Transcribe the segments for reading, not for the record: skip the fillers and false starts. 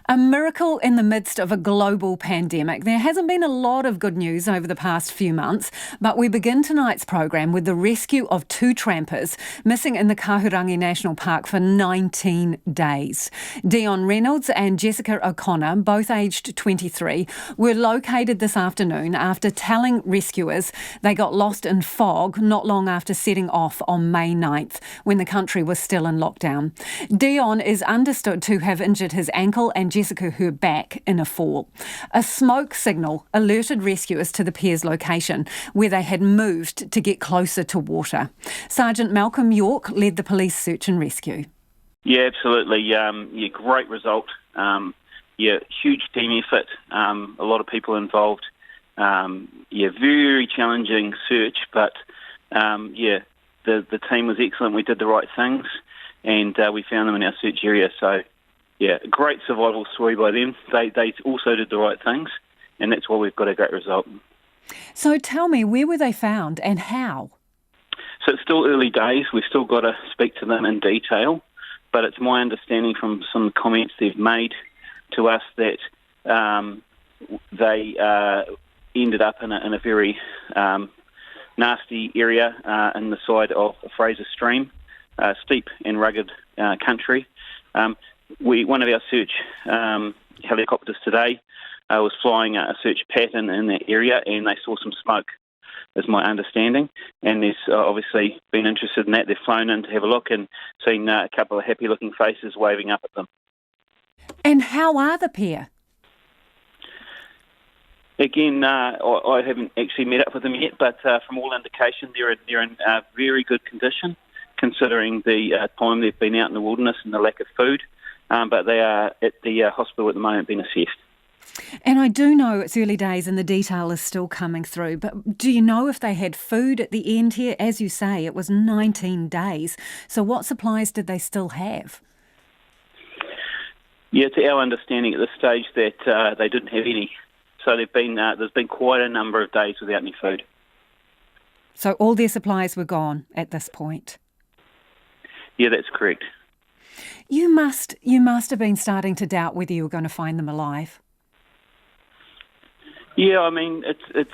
A miracle in the midst of a global pandemic. There hasn't been a lot of good news over the past few months, but we begin tonight's program with the rescue of two trampers missing in the Kahurangi National Park for 19 days. Dion Reynolds and Jessica O'Connor, both aged 23, were located this afternoon after telling rescuers they got lost in fog not long after setting off on May 9th, when the country was still in lockdown. Dion is understood to have injured his ankle and Jessica her back in a fall. A smoke signal alerted rescuers to the pair's location, where they had moved to get closer to water. Sergeant Malcolm York led the police search and rescue. Yeah, absolutely. Great result. Huge team effort. A lot of people involved. Very challenging search, but the team was excellent. We did the right things, and we found them in our search area. So, great survival story by them. They also did the right things, and that's why we've got a great result. So tell me, where were they found and how? So it's still early days. We've still got to speak to them in detail, but it's my understanding from some comments they've made to us that they ended up in a very nasty area in the side of Fraser Stream, steep and rugged country. One of our search helicopters today was flying a search pattern in that area, and they saw some smoke, is my understanding. And there's obviously been interested in that. They've flown in to have a look and seen a couple of happy-looking faces waving up at them. And how are the pair? Again, I haven't actually met up with them yet, but from all indication, they're in very good condition, considering the time they've been out in the wilderness and the lack of food. But they are at the hospital at the moment being assessed. And I do know it's early days and the detail is still coming through, but do you know if they had food at the end here? As you say, it was 19 days. So what supplies did they still have? Yeah, it's our understanding at this stage that they didn't have any. So there's been quite a number of days without any food. So all their supplies were gone at this point? Yeah, that's correct. You must have been starting to doubt whether you were going to find them alive. Yeah, I mean, it's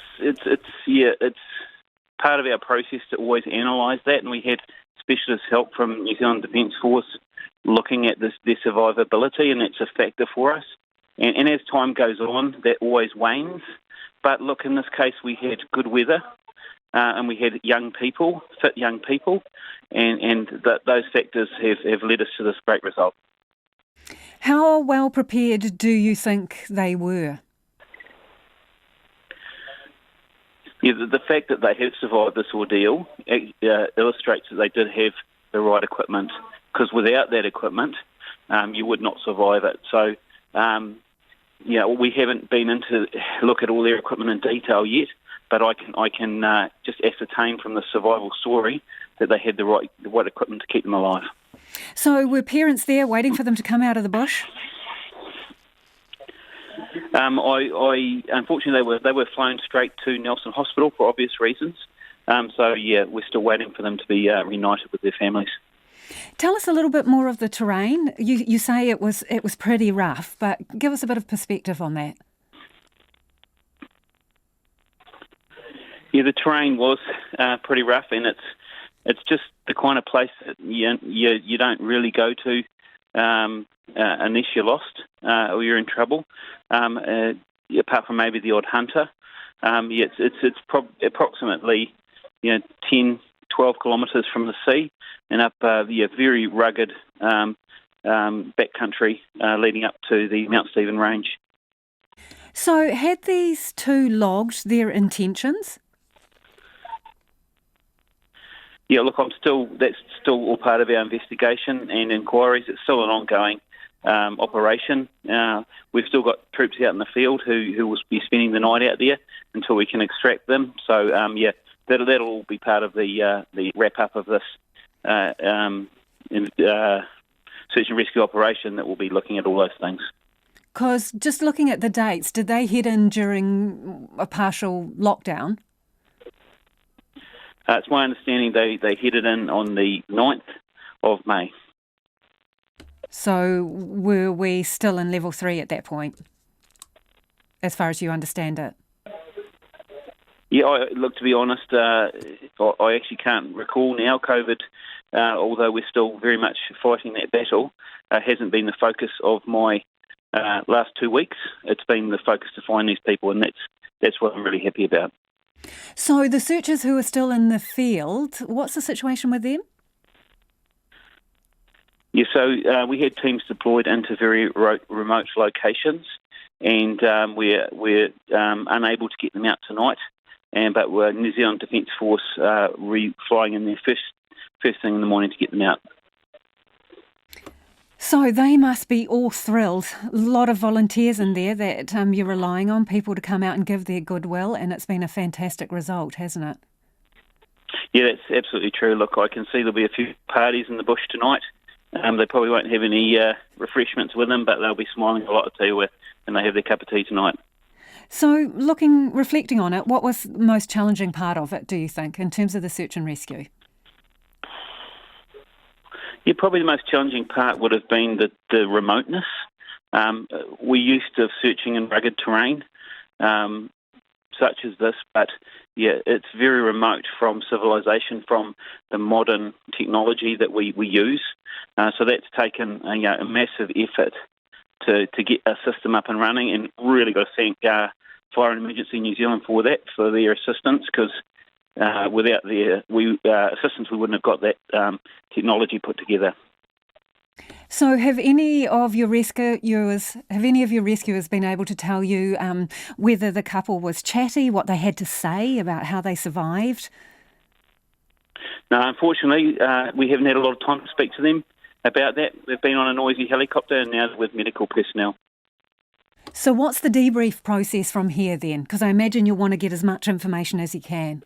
part of our process to always analyse that, and we had specialist help from New Zealand Defence Force looking at their survivability, and that's a factor for us. And as time goes on, that always wanes. But look, in this case, we had good weather, and we had fit young people, and those factors have led us to this great result. How well prepared do you think they were? Yeah, the fact that they have survived this ordeal illustrates that they did have the right equipment, because without that equipment, you would not survive it. So, we haven't been into look at all their equipment in detail yet, but I can just ascertain from the survival story that they had the right equipment to keep them alive. So were parents there waiting for them to come out of the bush? Unfortunately, they were flown straight to Nelson Hospital for obvious reasons. We're still waiting for them to be reunited with their families. Tell us a little bit more of the terrain. You say it was pretty rough, but give us a bit of perspective on that. Yeah, the terrain was pretty rough, and it's just the kind of place that you don't really go to unless you're lost or you're in trouble. Apart from maybe the odd hunter, it's approximately 10, 12 kilometres from the sea, and up very rugged backcountry leading up to the Mount Stephen range. So had these two logged their intentions? Yeah, look, that's still all part of our investigation and inquiries. It's still an ongoing operation. We've still got troops out in the field who will be spending the night out there until we can extract them. So, that'll all be part of the wrap-up of this search and rescue operation that will be looking at all those things. Because just looking at the dates, did they head in during a partial lockdown? It's my understanding they headed in on the 9th of May. So were we still in level 3 at that point, as far as you understand it? Yeah, look, to be honest, I actually can't recall now. COVID, although we're still very much fighting that battle, hasn't been the focus of my last 2 weeks. It's been the focus to find these people, and that's what I'm really happy about. So the searchers who are still in the field, what's the situation with them? Yeah, so we had teams deployed into very remote locations, and we're unable to get them out tonight. But New Zealand Defence Force flying in there first thing in the morning to get them out. So they must be all thrilled. A lot of volunteers in there that you're relying on, people to come out and give their goodwill, and it's been a fantastic result, hasn't it? Yeah, that's absolutely true. Look, I can see there'll be a few parties in the bush tonight. They probably won't have any refreshments with them, but they'll be smiling a lot, to tell you, when they have their cup of tea tonight. So reflecting on it, what was the most challenging part of it, do you think, in terms of the search and rescue? Yeah, probably the most challenging part would have been the remoteness. We're used to searching in rugged terrain, such as this, but yeah, it's very remote from civilization, from the modern technology that we use. So that's taken a massive effort to get a system up and running, and really got to thank Fire and Emergency New Zealand for their assistance, because without their assistance we wouldn't have got that technology put together. So have any of your rescuers been able to tell you whether the couple was chatty, what they had to say about how they survived? No, unfortunately, we haven't had a lot of time to speak to them about that. They've been on a noisy helicopter, and now they're with medical personnel. So what's the debrief process from here then? Because I imagine you'll want to get as much information as you can.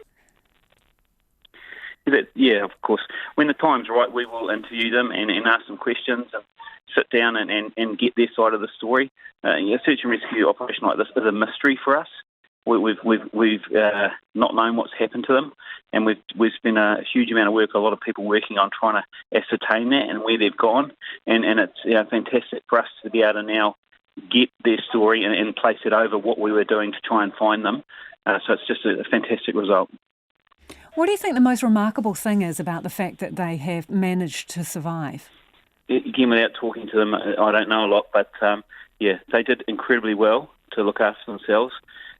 Yeah, of course. When the time's right, we will interview them and ask them questions and sit down and get their side of the story. A search and rescue operation like this is a mystery for us. We've not known what's happened to them, and we've spent a huge amount of work, a lot of people working on trying to ascertain that and where they've gone, and it's fantastic for us to be able to now get their story and place it over what we were doing to try and find them. So it's just a fantastic result. What do you think the most remarkable thing is about the fact that they have managed to survive? Again, without talking to them, I don't know a lot, but they did incredibly well to look after themselves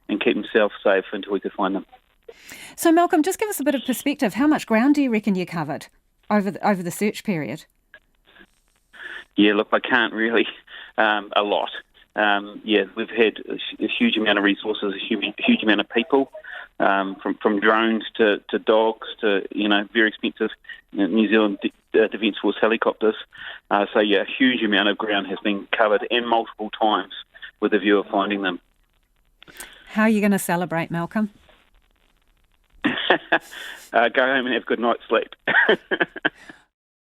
and keep themselves safe until we could find them. So, Malcolm, just give us a bit of perspective. How much ground do you reckon you covered over the search period? Yeah, look, I can't really. A lot. We've had a huge amount of resources, a huge amount of people, from drones to dogs to very expensive New Zealand Defence Force helicopters. A huge amount of ground has been covered, and multiple times, with a view of finding them. How are you going to celebrate, Malcolm? Go home and have a good night's sleep.